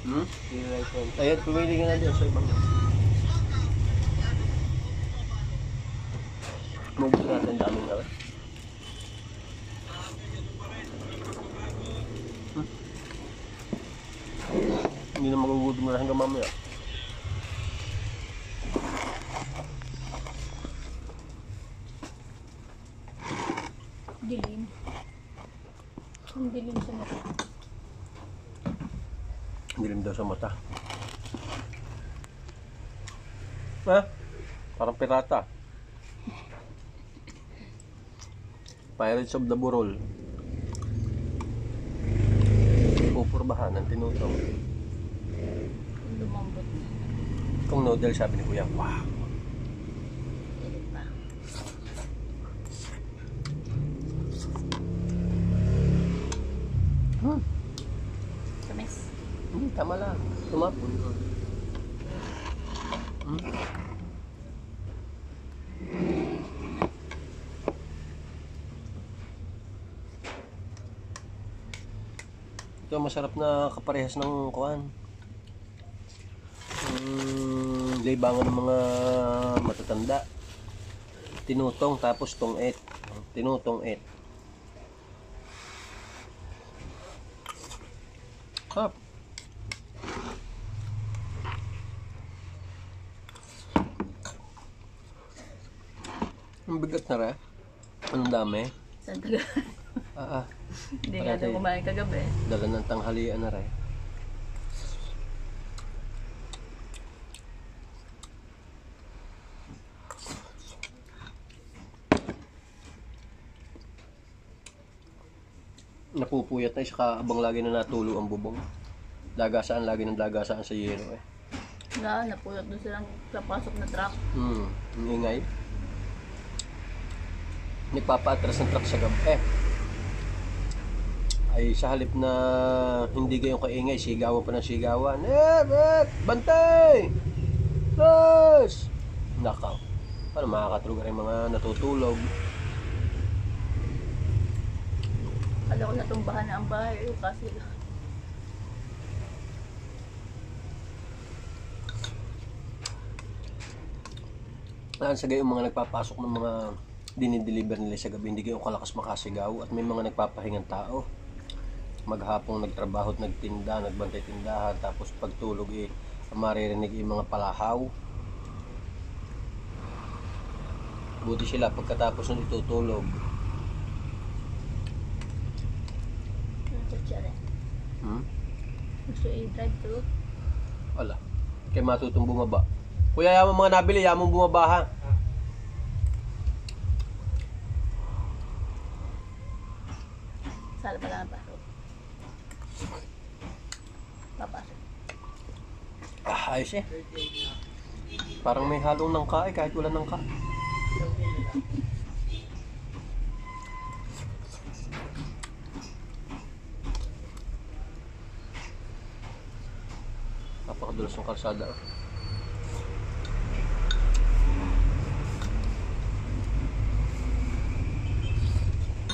I-like one. Ayan, pumili ka na din sa ibang. Mubos natin daming na. Hindi na magugutom na hanggang mamaya. Dilim. Ang dilim sa mata. Dilim daw sa mata. Ha? Parang pirata. Pirates of the Burol. Pupurbahan ng tinutong. Lumambot. Kung noodle, sabi ni Kuya, wow. Dilim pa. Tamis. Tama lang. Tumapon. Ito masarap na kaparehas ng kuan. Libangan ng mga matatanda. Tinutong tapos tong-et. Tinutong-et. Hap. Ang bigat na rin. Anong dami? Saan taga? Hindi nga daw kumain kagabi. Dala ng tanghalian na rin. Napupuyat na saka abang lagi na natulo ang bubong. Dagasaan lagi ng dagasaan sa yero eh. Napulot doon silang kapasok na truck. Ang ingay. Nagpapaatras ng truck sa gabi ay sa halip na hindi gayong kaingay, sigawan pa ng sigawan. Bantay! Los! Nakaw. Paano makakatulog rin mga natutulog? Kala ko natumbahan na ang bahay kasi Sa gayong mga nagpapasok ng mga dinideliver nila sa gabi, hindi gayong kalakas makasigaw at may mga nagpapahingang tao. Maghapong nagtrabaho at nagtinda, nagbantay tindahan, tapos pagtulog maririnig yung mga palahaw. Buti sila pagkatapos ng itutulog. gusto i-drive through. Wala. Kaya matutong bumaba. Kuya, yaman mga nabili, yaman bumaba ha. Saan pala ang pasok? Papasok. Ayos eh. Parang may halong nangka eh, kahit wala nangka. Napakadulas ng kalsada.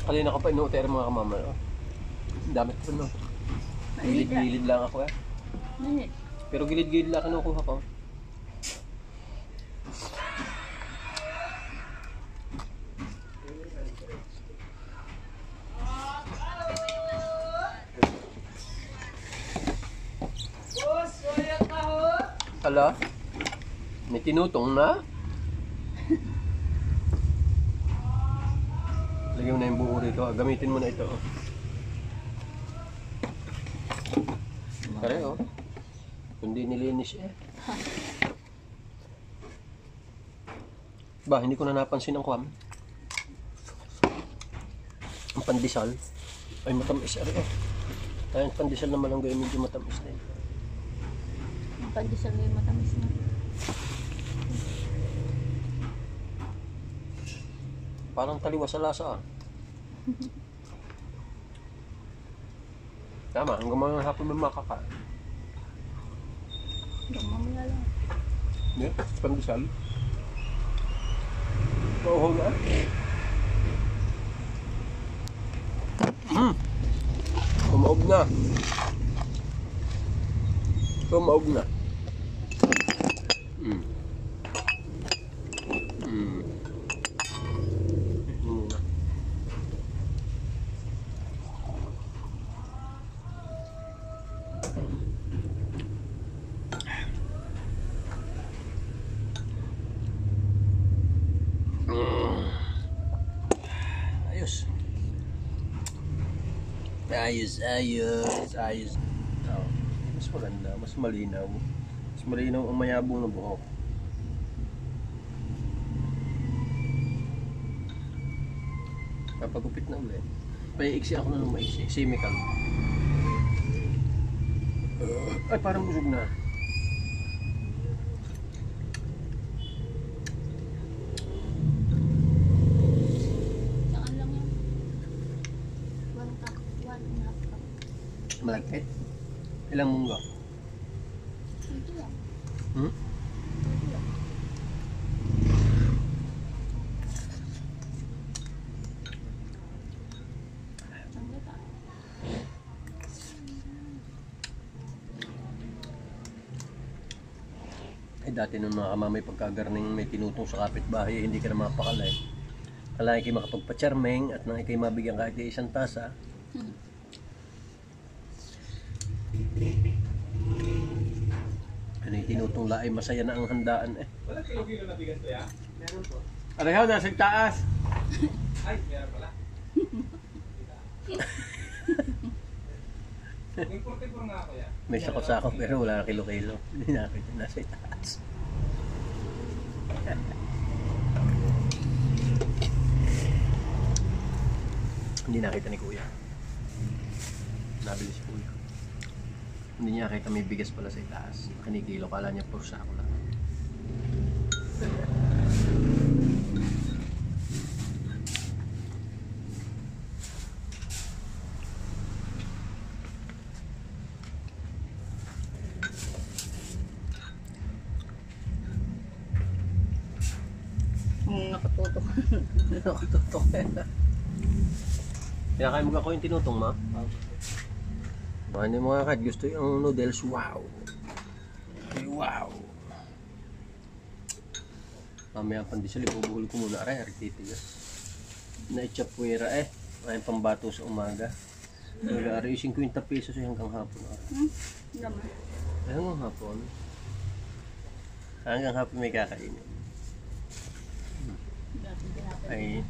Kanina ko pa inuuter mga kamama. Dami ko no. Gilid-gilid lang ako eh. Pero gilid-gilid lang kinukuha ko. Hala? May tinutong na? Lagyan mo na yung buo rito. Gamitin mo na ito. Kare oh. Kundi nilinis eh. Ba, hindi ko na napansin ang kwam. Ang pandesal ay matamis eh. Kaya ang pandesal naman ang gawin medyo matamis na eh. Ang pandesal na yung matamis na. Parang taliwas sa lasa ah. Tama, hanggang mga hapon may makakain. Hanggang mamaya lang. Yeah, pandesal. Oo nga. Kumaob na. Kumaog na. Mm. Mm. Muna. Ayos. Ayos. Oh, mas maganda, mas malinaw. Mas malinaw ang mayabong na buhok. Papagupit na ulit. Paiiksi ako na ng maiksi. Semical. Ay, parang busog na. Saan lang yan? 1 cup, 1.5 cup. Malagkit. Ilang munggo? Ito lang. Hmm? Ito lang. Ang gata. Eh dati nung mga kamamay pagkagarning may tinutong sa kapitbahay, hindi ka na mapakalay. Kala kayo makapagpa-charming at nang ikay mabigyan kahit isang tasa. Ano yung tinutong laay, masaya na ang handaan eh. Wala kilo-kilo na bigas to ya? Meron po. Arehaw, nasa taas. Ay, meron pala. Importe-por nga ako ya. May sakot-sakot pero wala na kilo-kilo. Hindi nakita, nasa taas. Hindi nakita ni Kuya. Nabili si Kuya. Hindi niya nakita may bigas pala sa itaas. Kinikilo, kala niya puro sako lang. Nakatutok. Nakatutok eh. Kinakain mo ako yung tinutong ma? Mga mga kat, gusto yung noodles. Wow! Ay, wow! Mamaya pandesal, ibubuhol ko muna. Aray, titigas. Naitsapwera eh. Ay pambato sa umaga. Nag-aari 50 pesos hanggang hapon. Naman. Hanggang hapon. Hanggang hapon may kakainin. Ay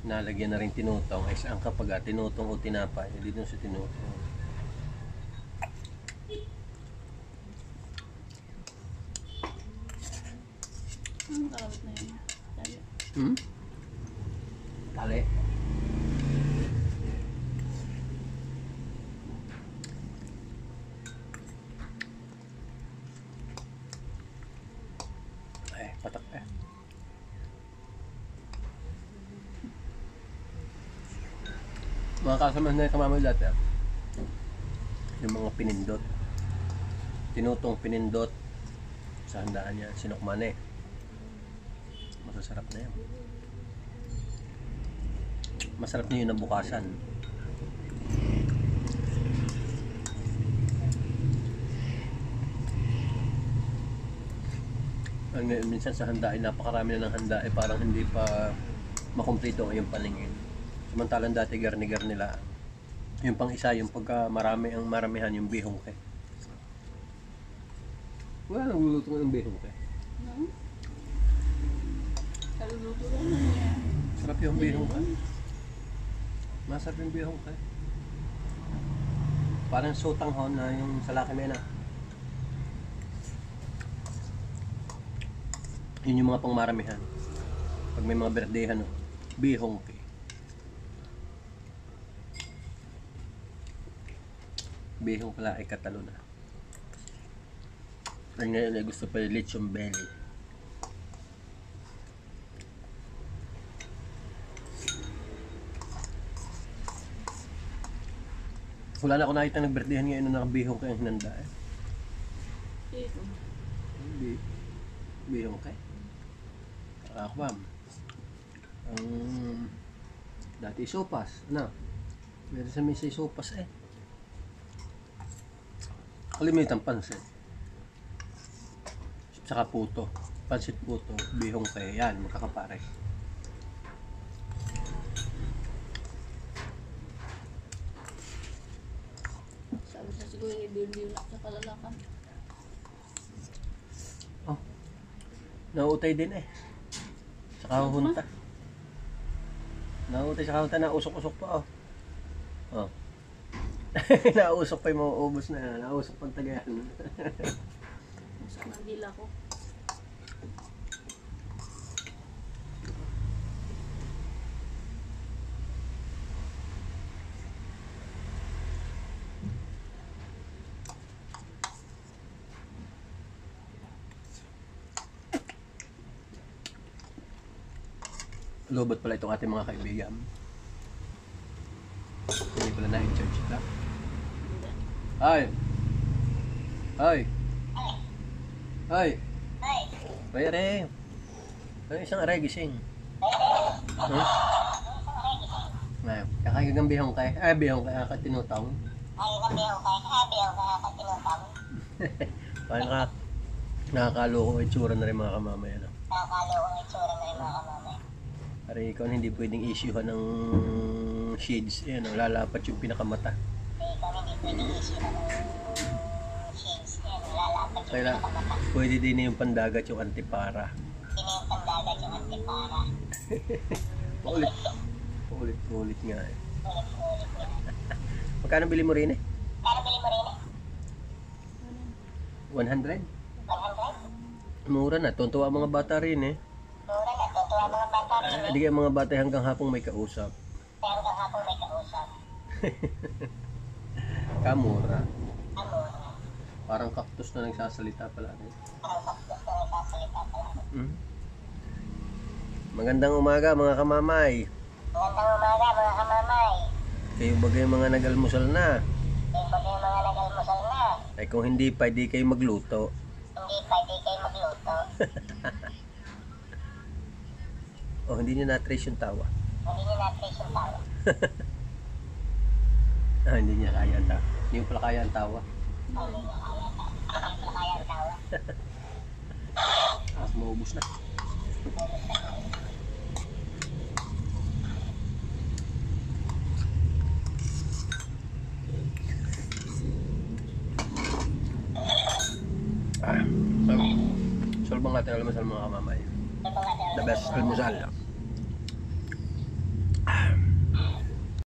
nalagyan na rin tinutong. Ay saan kapag tinutong o tinapay? Dito sa tinutong. Ang karawit na yun. Dali. Hmm? Tali. Ay, patak eh. Mga kasama na yung kamamay dati ah. Yung mga pinindot. Tinutong pinindot sa handaan niya. Sinukmane. Masasarap na yan. Masarap niya yung nabukasan. Minsan sa handa ay napakarami na ng handa ay parang hindi pa makumpleto ang iyong paningin. Samantalang dati garni-gar nila. Yung pang isa, yung pagka marami ang maramihan yung bihong ke. Wala nang luluto ng bihong ke. No? Kaluluto lang niya. Sarap yung bihong ke. Masarap yung bihong ke. Parang sotanghon na yung sa Laki Mena. Yun yung mga pangmaramihan. Pag may mga berdehan, no? Bihong ke. Bihong pala ay katalo na. Ang ngayon ay gusto pa yung lechon belly. Wala na ako nakita nagberdehan ngayon na nakabihong kayong hinanda eh. Ito. Bihong kay. Ako ma'am. Dati sopas. Ano? Meron sa may sopas eh. Kalimitan pansit. Saka puto. Pansit puto. Bihong kaya. Yan, magkakapare. Sabi sa siguro i-build na sa kalalakan. Oh. Nauutay din eh. Saka hunta. Nauutay sa kahunta. Nausok-usok pa oh. Oh. Nausok pa yung mga ubos na. Nausok pang tagayan. Sa mandila ko. Lobot pala itong ating mga kaibigan. Hindi pala na-in-charge ito. Ay! Ay! Ay! Ay, aray! Ay, isang aray, gising. Huh? Ay, kakagigang bihong kay. Ay, bihong kay aka tinutang. Parang nakakaloko ang itsura na rin mga kamamaya. No? Aray, ikaw hindi pwedeng issuehan ng shades. Ayan, lalapat yung pinakamata. Kaya pwede din yung pandagat yung antipara. Paulit nga eh. Magkano bili mo rin eh? 100? Mura na, tuntua ang mga bata rin eh. Hindi kaya mga bata hanggang hapong may kausap. Kamura. Parang cactus na nagsasalita pala. Magandang umaga mga kamamay. Kayo bagay mga nag-almusal na. Ay kung hindi pa, di kayo magluto. Oh, hindi niyo na-trace yung tawa. Ah, hindi niya kaya ang tawa. Hindi mo pala kaya ang tawa. Maubos na. Solve ang ating almusal mga kamamay. The best almusal.